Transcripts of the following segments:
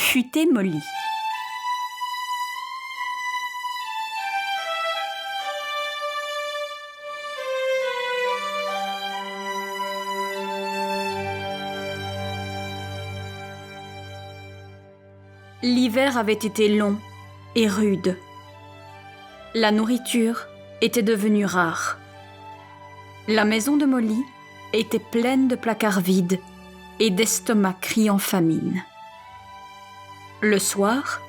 Futé Molly. L'hiver avait été long et rude. La nourriture était devenue rare. La maison de Molly était pleine de placards vides et d'estomacs criant famine. Le soir,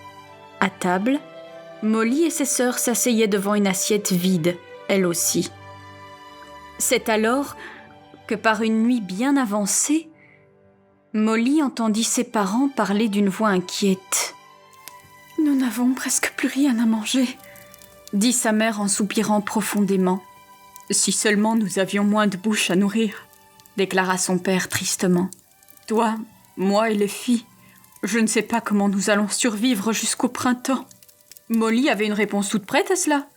à table, Molly et ses sœurs s'asseyaient devant une assiette vide, elle aussi. C'est alors que, par une nuit bien avancée, Molly entendit ses parents parler d'une voix inquiète. « Nous n'avons presque plus rien à manger », dit sa mère en soupirant profondément. « Si seulement nous avions moins de bouches à nourrir », déclara son père tristement. « Toi, moi et les filles, je ne sais pas comment nous allons survivre jusqu'au printemps. » Molly avait une réponse toute prête à cela.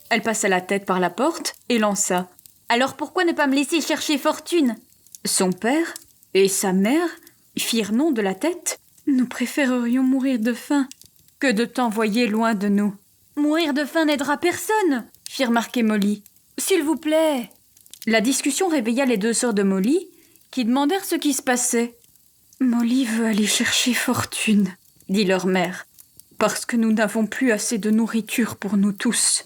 Elle passa la tête par la porte et lança. « Alors pourquoi ne pas me laisser chercher fortune ?» Son père et sa mère firent non de la tête. « Nous préférerions mourir de faim que de t'envoyer loin de nous. »« Mourir de faim n'aidera personne !» fit remarquer Molly. « S'il vous plaît !» La discussion réveilla les deux sœurs de Molly, qui demandèrent ce qui se passait. « Molly veut aller chercher fortune, » dit leur mère, « parce que nous n'avons plus assez de nourriture pour nous tous, »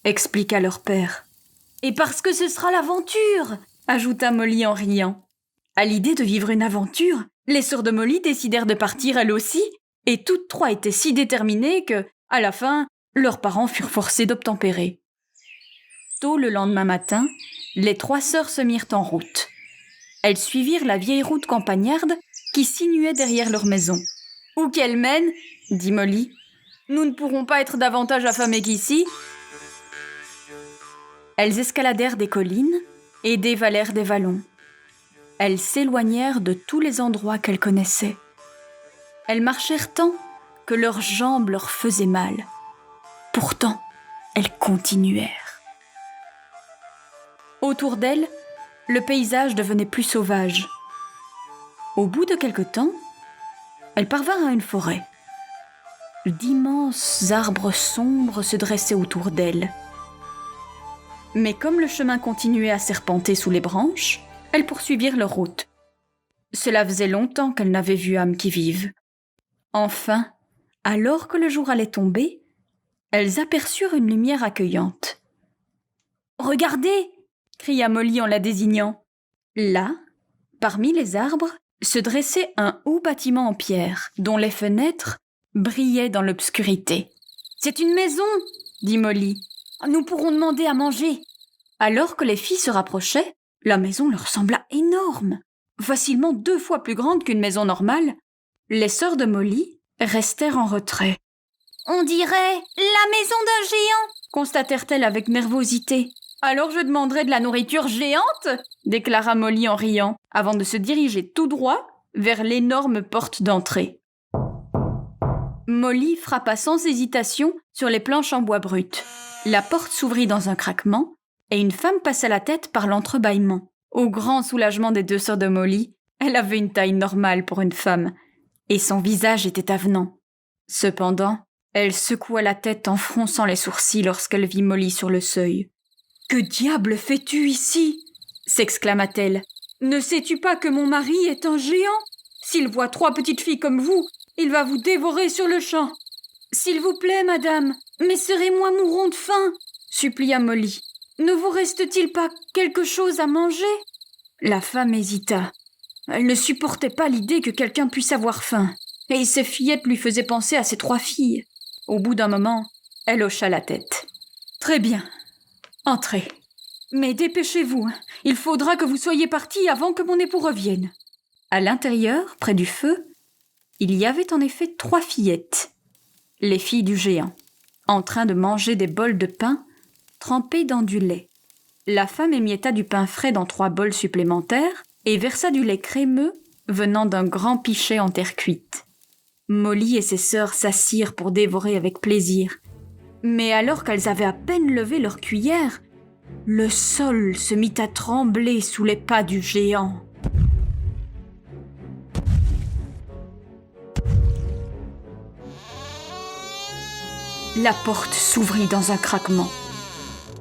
expliqua leur père. « Et parce que ce sera l'aventure !» ajouta Molly en riant. À l'idée de vivre une aventure, les sœurs de Molly décidèrent de partir elles aussi, et toutes trois étaient si déterminées que, à la fin, leurs parents furent forcés d'obtempérer. Tôt le lendemain matin, les trois sœurs se mirent en route. Elles suivirent la vieille route campagnarde qui sinuait derrière leur maison. « Où qu'elle mène, dit Molly, nous ne pourrons pas être davantage affamés qu'ici. » Elles escaladèrent des collines et dévalèrent des vallons. Elles s'éloignèrent de tous les endroits qu'elles connaissaient. Elles marchèrent tant que leurs jambes leur faisaient mal. Pourtant, elles continuèrent. Autour d'elles, le paysage devenait plus sauvage. Au bout de quelque temps, elles parvinrent à une forêt. D'immenses arbres sombres se dressaient autour d'elles. Mais comme le chemin continuait à serpenter sous les branches, elles poursuivirent leur route. Cela faisait longtemps qu'elles n'avaient vu âme qui vive. Enfin, alors que le jour allait tomber, elles aperçurent une lumière accueillante. « Regardez !» cria Molly en la désignant. Là, parmi les arbres, se dressait un haut bâtiment en pierre, dont les fenêtres brillaient dans l'obscurité. « C'est une maison !» dit Molly. « Nous pourrons demander à manger. » Alors que les filles se rapprochaient, la maison leur sembla énorme, facilement 2 fois plus grande qu'une maison normale. Les sœurs de Molly restèrent en retrait. « On dirait la maison d'un géant !» constatèrent-elles avec nervosité. « Alors je demanderai de la nourriture géante !» déclara Molly en riant, avant de se diriger tout droit vers l'énorme porte d'entrée. Molly frappa sans hésitation sur les planches en bois brut. La porte s'ouvrit dans un craquement et une femme passa la tête par l'entrebâillement. Au grand soulagement des deux sœurs de Molly, elle avait une taille normale pour une femme et son visage était avenant. Cependant, elle secoua la tête en fronçant les sourcils lorsqu'elle vit Molly sur le seuil. « Que diable fais-tu ici ?» s'exclama-t-elle. « Ne sais-tu pas que mon mari est un géant ? S'il voit 3 petites filles comme vous, il va vous dévorer sur le champ. »« S'il vous plaît, madame, mes sœurs et moi mourrons de faim !» supplia Molly. « Ne vous reste-t-il pas quelque chose à manger ?» La femme hésita. Elle ne supportait pas l'idée que quelqu'un puisse avoir faim, et ces fillettes lui faisaient penser à ses 3 filles. Au bout d'un moment, elle hocha la tête. « Très bien, entrez. Mais dépêchez-vous, il faudra que vous soyez partis avant que mon époux revienne. » À l'intérieur, près du feu, il y avait en effet 3 fillettes, les filles du géant, en train de manger des bols de pain trempés dans du lait. La femme émietta du pain frais dans 3 bols supplémentaires et versa du lait crémeux venant d'un grand pichet en terre cuite. Molly et ses sœurs s'assirent pour dévorer avec plaisir. Mais alors qu'elles avaient à peine levé leur cuillère, le sol se mit à trembler sous les pas du géant. la porte s'ouvrit dans un craquement,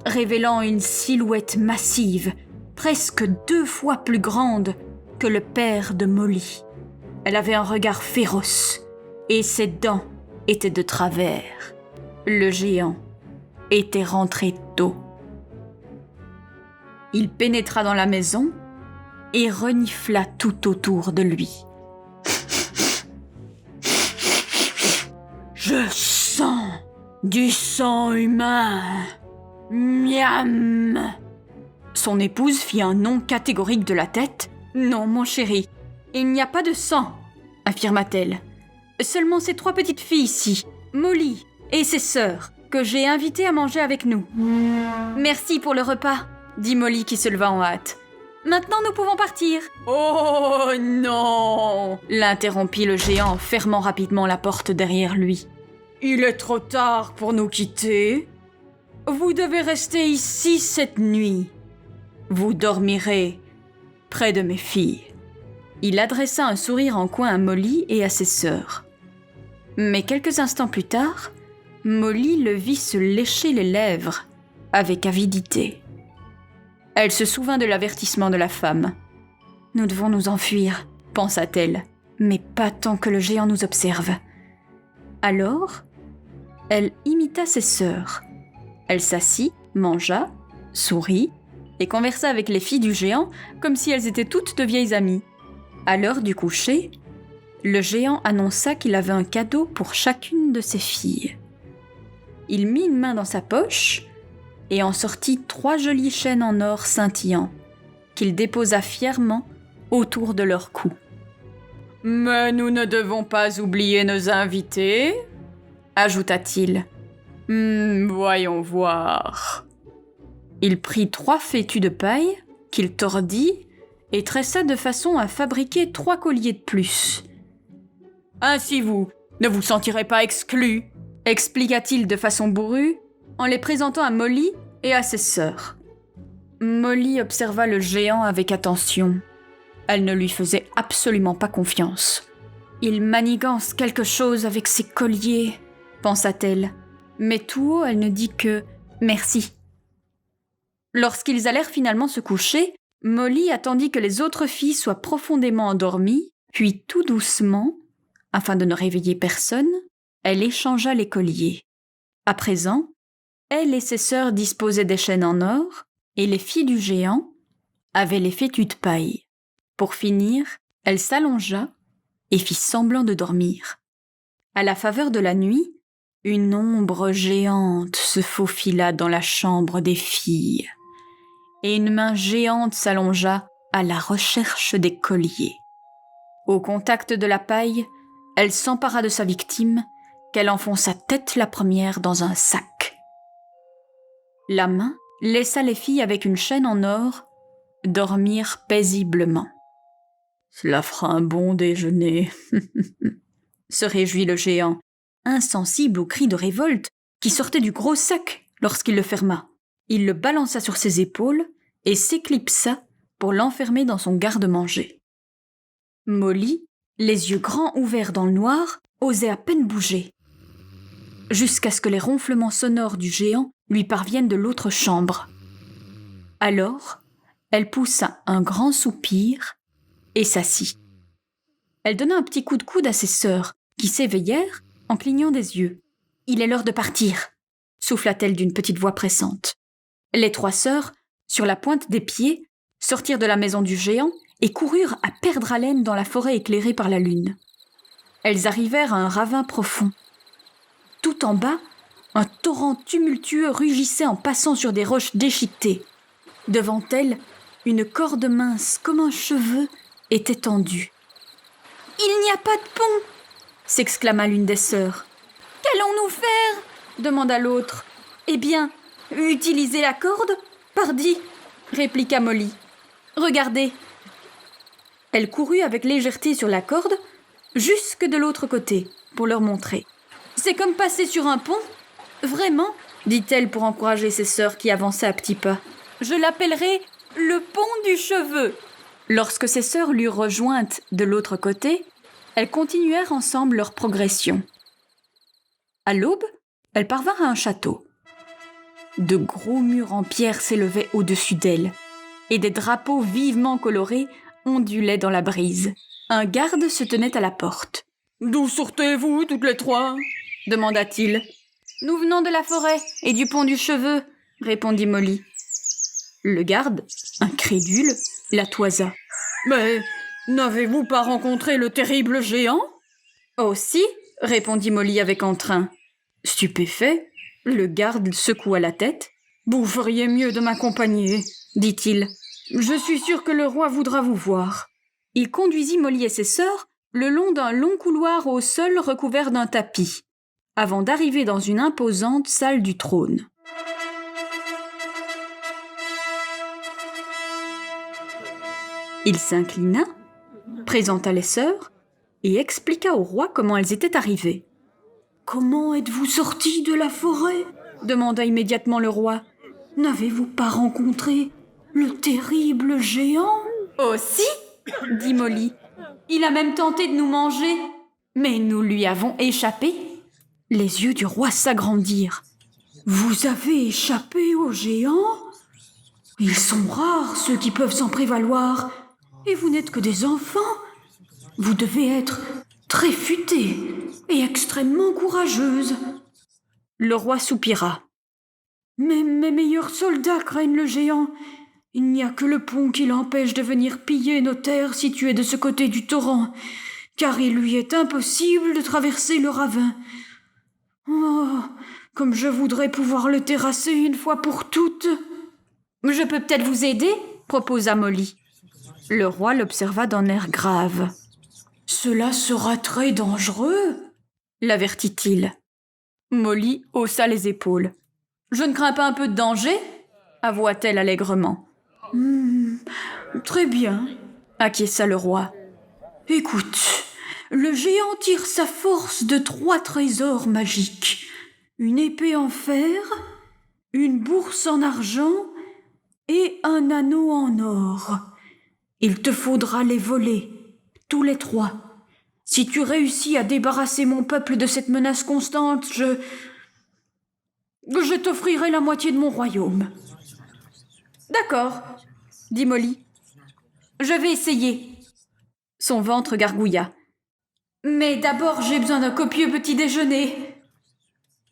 révélant une silhouette massive, presque 2 fois plus grande que le père de Molly. Elle avait un regard féroce et ses dents étaient de travers. Le géant était rentré tôt. Il pénétra dans la maison et renifla tout autour de lui. « Je sens du sang humain. Miam !» Son épouse fit un non catégorique de la tête. « Non, mon chéri, il n'y a pas de sang, » affirma-t-elle. « Seulement ces 3 petites filles ici, Molly et ses sœurs, que j'ai invitées à manger avec nous. »« Merci pour le repas, » dit Molly qui se leva en hâte. « Maintenant nous pouvons partir. »« Oh non !» l'interrompit le géant en fermant rapidement la porte derrière lui. « Il est trop tard pour nous quitter. Vous devez rester ici cette nuit. Vous dormirez près de mes filles. » Il adressa un sourire en coin à Molly et à ses sœurs. Mais quelques instants plus tard, Molly le vit se lécher les lèvres avec avidité. Elle se souvint de l'avertissement de la femme. « Nous devons nous enfuir, » pensa-t-elle, « mais pas tant que le géant nous observe. » Alors, elle imita ses sœurs. Elle s'assit, mangea, sourit et conversa avec les filles du géant comme si elles étaient toutes de vieilles amies. À l'heure du coucher, le géant annonça qu'il avait un cadeau pour chacune de ses filles. Il mit une main dans sa poche et en sortit 3 jolies chaînes en or scintillant, qu'il déposa fièrement autour de leur cou. « Mais nous ne devons pas oublier nos invités, » ajouta-t-il. « Voyons voir. » Il prit 3 fétus de paille qu'il tordit et tressa de façon à fabriquer 3 colliers de plus. « Ainsi vous ne vous sentirez pas exclus, » expliqua-t-il de façon bourrue en les présentant à Molly et à ses sœurs. Molly observa le géant avec attention. Elle ne lui faisait absolument pas confiance. « Il manigance quelque chose avec ses colliers, » pensa-t-elle, mais tout haut elle ne dit que « merci ». Lorsqu'ils allèrent finalement se coucher, Molly attendit que les autres filles soient profondément endormies, puis tout doucement, afin de ne réveiller personne, elle échangea les colliers. À présent, elle et ses sœurs disposaient des chaînes en or, et les filles du géant avaient les fétus de paille. Pour finir, elle s'allongea et fit semblant de dormir. À la faveur de la nuit, une ombre géante se faufila dans la chambre des filles, et une main géante s'allongea à la recherche des colliers. Au contact de la paille, elle s'empara de sa victime, qu'elle enfonça tête la première dans un sac. La main laissa les filles avec une chaîne en or dormir paisiblement. « Cela fera un bon déjeuner, » se réjouit le géant, insensible aux cris de révolte qui sortaient du gros sac lorsqu'il le ferma. Il le balança sur ses épaules et s'éclipsa pour l'enfermer dans son garde-manger. Molly, les yeux grands ouverts dans le noir, osait à peine bouger, jusqu'à ce que les ronflements sonores du géant lui parviennent de l'autre chambre. Alors, elle poussa un grand soupir et s'assit. Elle donna un petit coup de coude à ses sœurs, qui s'éveillèrent en clignant des yeux. « Il est l'heure de partir !» souffla-t-elle d'une petite voix pressante. Les 3 sœurs, sur la pointe des pieds, sortirent de la maison du géant et coururent à perdre haleine dans la forêt éclairée par la lune. Elles arrivèrent à un ravin profond. Tout en bas, un torrent tumultueux rugissait en passant sur des roches déchiquetées. Devant elles, une corde mince comme un cheveu était tendue. « Il n'y a pas de pont !» s'exclama l'une des sœurs. « Qu'allons-nous faire ?» demanda l'autre. « Eh bien, utilisez la corde, pardi !» répliqua Molly. « Regardez !» Elle courut avec légèreté sur la corde, jusque de l'autre côté, pour leur montrer. « C'est comme passer sur un pont, vraiment !» dit-elle pour encourager ses sœurs qui avançaient à petits pas. « Je l'appellerai le pont du cheveu !» Lorsque ses sœurs l'eurent rejointe de l'autre côté, elles continuèrent ensemble leur progression. À l'aube, Elle parvinrent à un château. De gros murs en pierre s'élevaient au-dessus d'elle, et des drapeaux vivement colorés ondulaient dans la brise. Un garde se tenait à la porte. « D'où sortez-vous, toutes les trois ?» demanda-t-il. « Nous venons de la forêt et du pont du Cheveu, » répondit Molly. Le garde, incrédule, la toisa. « Mais n'avez-vous pas rencontré le terrible géant ?»« Oh si, » répondit Molly avec entrain. Stupéfait, le garde secoua la tête. « Vous feriez mieux de m'accompagner, » dit-il. « Je suis sûr que le roi voudra vous voir. » Il conduisit Molly et ses sœurs le long d'un long couloir au sol recouvert d'un tapis, avant d'arriver dans une imposante salle du trône. Il s'inclina, présenta les sœurs et expliqua au roi comment elles étaient arrivées. « Comment êtes-vous sortis de la forêt ?» demanda immédiatement le roi. « N'avez-vous pas rencontré le terrible géant ?»« Oh si !» dit Molly. « Il a même tenté de nous manger, mais nous lui avons échappé. » Les yeux du roi s'agrandirent. « Vous avez échappé au géant ? Ils sont rares ceux qui peuvent s'en prévaloir, et vous n'êtes que des enfants. Vous devez être très futée et extrêmement courageuse. » Le roi soupira. « Mais mes meilleurs soldats craignent le géant. Il n'y a que le pont qui l'empêche de venir piller nos terres situées de ce côté du torrent, car il lui est impossible de traverser le ravin. Oh, comme je voudrais pouvoir le terrasser une fois pour toutes. »« Je peux peut-être vous aider ?» proposa Molly. Le roi l'observa d'un air grave. « Cela sera très dangereux, » l'avertit-il. Molly haussa les épaules. « Je ne crains pas un peu de danger ?» avoua-t-elle allègrement. « Très bien, » acquiesça le roi. « Écoute, le géant tire sa force de 3 trésors magiques, une épée en fer, une bourse en argent et un anneau en or. Il te faudra les voler, tous les 3. Si tu réussis à débarrasser mon peuple de cette menace constante, je t'offrirai la moitié de mon royaume. »« D'accord, » dit Molly. « Je vais essayer. » Son ventre gargouilla. « Mais d'abord, j'ai besoin d'un copieux petit déjeuner. »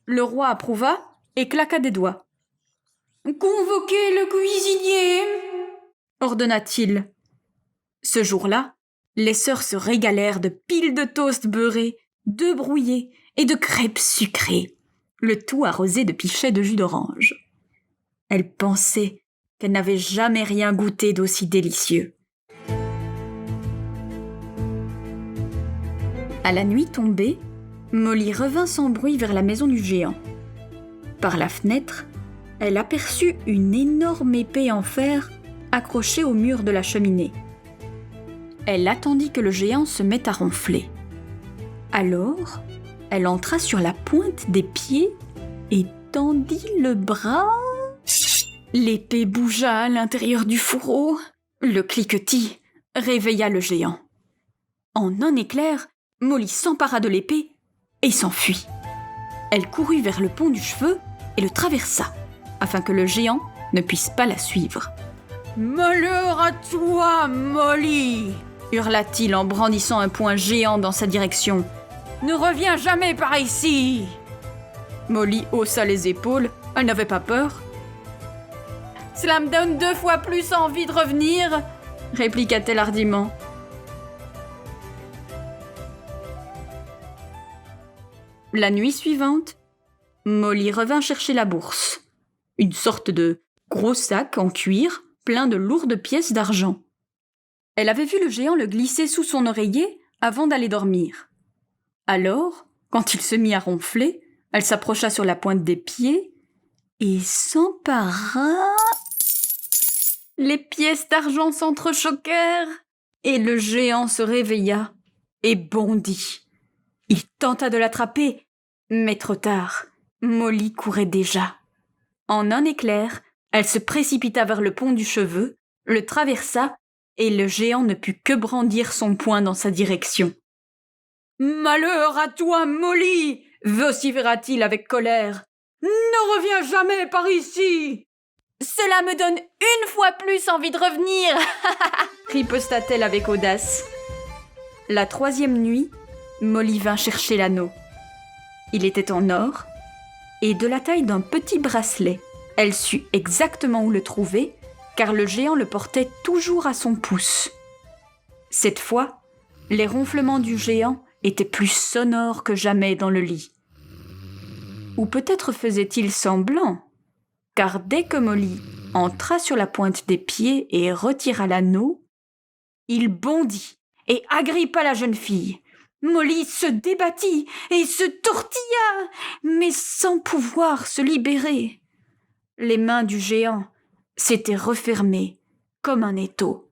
Le roi approuva et claqua des doigts. « Convoquez le cuisinier !» ordonna-t-il. Ce jour-là, les sœurs se régalèrent de piles de toast beurrés, d'œufs brouillés et de crêpes sucrées, le tout arrosé de pichets de jus d'orange. Elles pensaient qu'elles n'avaient jamais rien goûté d'aussi délicieux. À la nuit tombée, Molly revint sans bruit vers la maison du géant. Par la fenêtre, elle aperçut une énorme épée en fer accrochée au mur de la cheminée. Elle attendit que le géant se mette à ronfler. Alors, elle entra sur la pointe des pieds et tendit le bras. L'épée bougea à l'intérieur du fourreau. Le cliquetis réveilla le géant. En un éclair, Molly s'empara de l'épée et s'enfuit. Elle courut vers le pont du Cheveu et le traversa, afin que le géant ne puisse pas la suivre. « Malheur à toi, Molly !» hurla-t-il en brandissant un poing géant dans sa direction. « Ne reviens jamais par ici !» Molly haussa les épaules, elle n'avait pas peur. « Cela me donne 2 fois plus envie de revenir !» répliqua-t-elle hardiment. La nuit suivante, Molly revint chercher la bourse, une sorte de gros sac en cuir plein de lourdes pièces d'argent. Elle avait vu le géant le glisser sous son oreiller avant d'aller dormir. Alors, quand il se mit à ronfler, elle s'approcha sur la pointe des pieds et s'empara. Les pièces d'argent s'entrechoquèrent et le géant se réveilla et bondit. Il tenta de l'attraper, mais trop tard. Molly courait déjà. En un éclair, elle se précipita vers le pont du Cheveu, le traversa, et le géant ne put que brandir son poing dans sa direction. « Malheur à toi, Molly !» vociféra-t-il avec colère. Ne reviens jamais par ici! Cela me donne une fois plus envie de revenir! Riposta-t-elle avec audace. La 3e nuit, Molly vint chercher l'anneau. Il était en or et de la taille d'un petit bracelet. Elle sut exactement où le trouver, car le géant le portait toujours à son pouce. Cette fois, les ronflements du géant étaient plus sonores que jamais dans le lit. Ou peut-être faisait-il semblant, car dès que Molly entra sur la pointe des pieds et retira l'anneau, il bondit et agrippa la jeune fille. Molly se débattit et se tortilla, mais sans pouvoir se libérer. Les mains du géant s'étaient refermées comme un étau.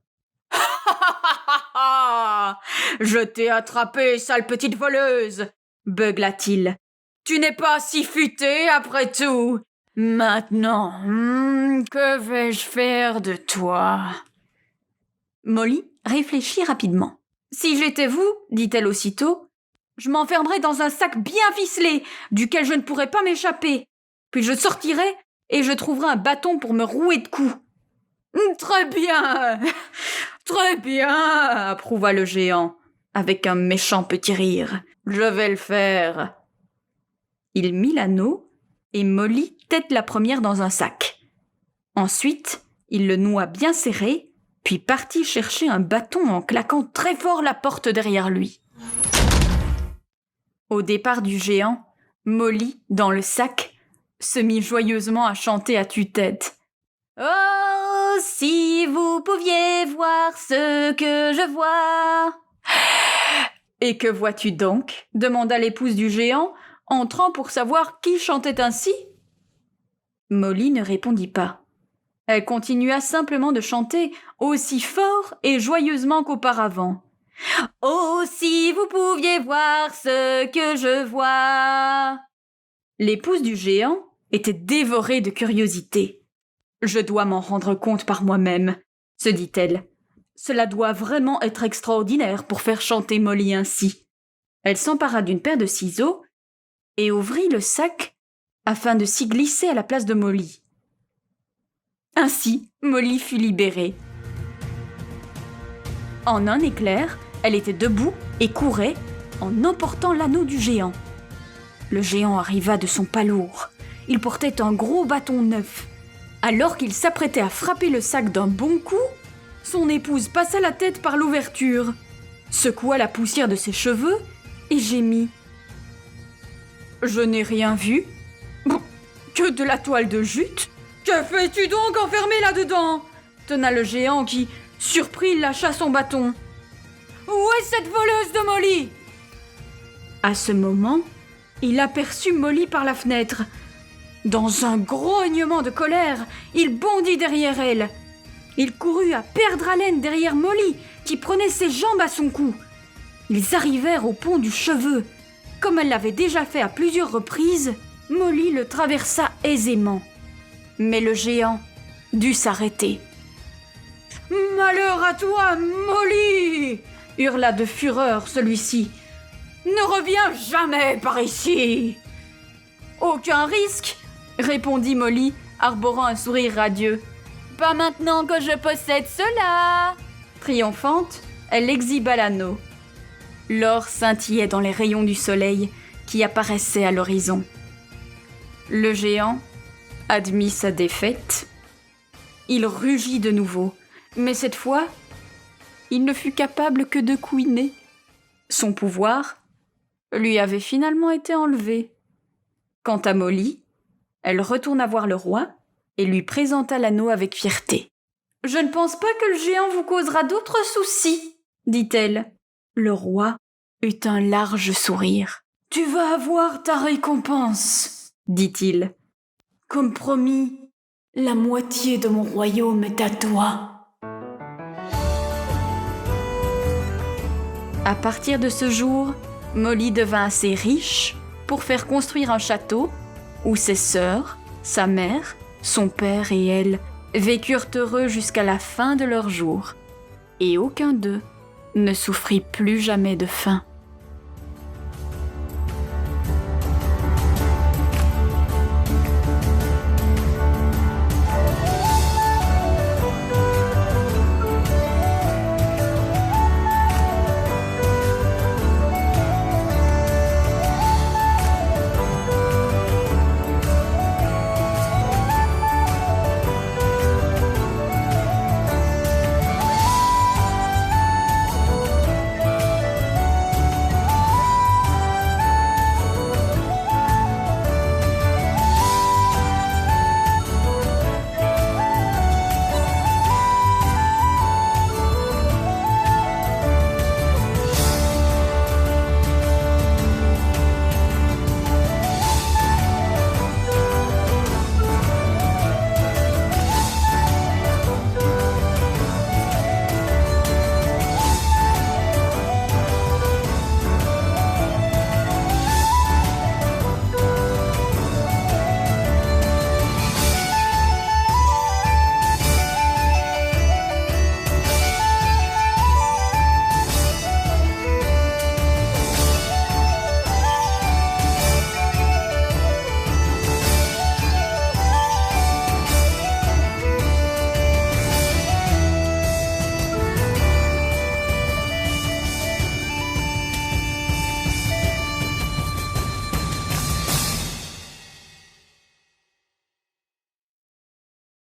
« Je t'ai attrapée, sale petite voleuse !» beugla-t-il. « Tu n'es pas si futée après tout. Maintenant, que vais-je faire de toi ?» Molly réfléchit rapidement. « Si j'étais vous, dit-elle aussitôt, je m'enfermerais dans un sac bien ficelé, duquel je ne pourrais pas m'échapper. Puis je sortirais et je trouverais un bâton pour me rouer de coups. »« Très bien, très bien, approuva le géant, avec un méchant petit rire. Je vais le faire. » Il mit l'anneau et Molly tête la première dans un sac. Ensuite, il le noua bien serré, puis partit chercher un bâton en claquant très fort la porte derrière lui. Au départ du géant, Molly, dans le sac, se mit joyeusement à chanter à tue-tête. « Oh, si vous pouviez voir ce que je vois !»« Et que vois-tu donc ?» demanda l'épouse du géant, entrant pour savoir qui chantait ainsi. Molly ne répondit pas. Elle continua simplement de chanter aussi fort et joyeusement qu'auparavant. « Oh, si vous pouviez voir ce que je vois !» L'épouse du géant était dévorée de curiosité. « Je dois m'en rendre compte par moi-même, » se dit-elle. « Cela doit vraiment être extraordinaire pour faire chanter Molly ainsi. » Elle s'empara d'une paire de ciseaux et ouvrit le sac afin de s'y glisser à la place de Molly. Ainsi, Molly fut libérée. En un éclair, elle était debout et courait en emportant l'anneau du géant. Le géant arriva de son pas lourd. Il portait un gros bâton neuf. Alors qu'il s'apprêtait à frapper le sac d'un bon coup, son épouse passa la tête par l'ouverture, secoua la poussière de ses cheveux et gémit. « Je n'ai rien vu. Que de la toile de jute ? Que fais-tu donc enfermé là-dedans ?» tonna le géant qui, surpris, lâcha son bâton. « Où est cette voleuse de Molly ?» À ce moment, il aperçut Molly par la fenêtre. Dans un grognement de colère, il bondit derrière elle. Il courut à perdre haleine derrière Molly, qui prenait ses jambes à son cou. Ils arrivèrent au pont du Cheveu. Comme elle l'avait déjà fait à plusieurs reprises, Molly le traversa aisément. Mais le géant dut s'arrêter. « Malheur à toi, Molly !» hurla de fureur celui-ci. « Ne reviens jamais par ici !»« Aucun risque !» répondit Molly, arborant un sourire radieux. « Pas maintenant que je possède cela !» Triomphante, elle exhiba l'anneau. L'or scintillait dans les rayons du soleil qui apparaissaient à l'horizon. Le géant admit sa défaite. Il rugit de nouveau, mais cette fois, il ne fut capable que de couiner. Son pouvoir lui avait finalement été enlevé. Quant à Molly, elle retourna voir le roi et lui présenta l'anneau avec fierté. « Je ne pense pas que le géant vous causera d'autres soucis, » dit-elle. Le roi eut un large sourire. « Tu vas avoir ta récompense, » dit-il. « Comme promis, la moitié de mon royaume est à toi. » À partir de ce jour, Molly devint assez riche pour faire construire un château où ses sœurs, sa mère, son père et elle vécurent heureux jusqu'à la fin de leurs jours. Et aucun d'eux ne souffrit plus jamais de faim.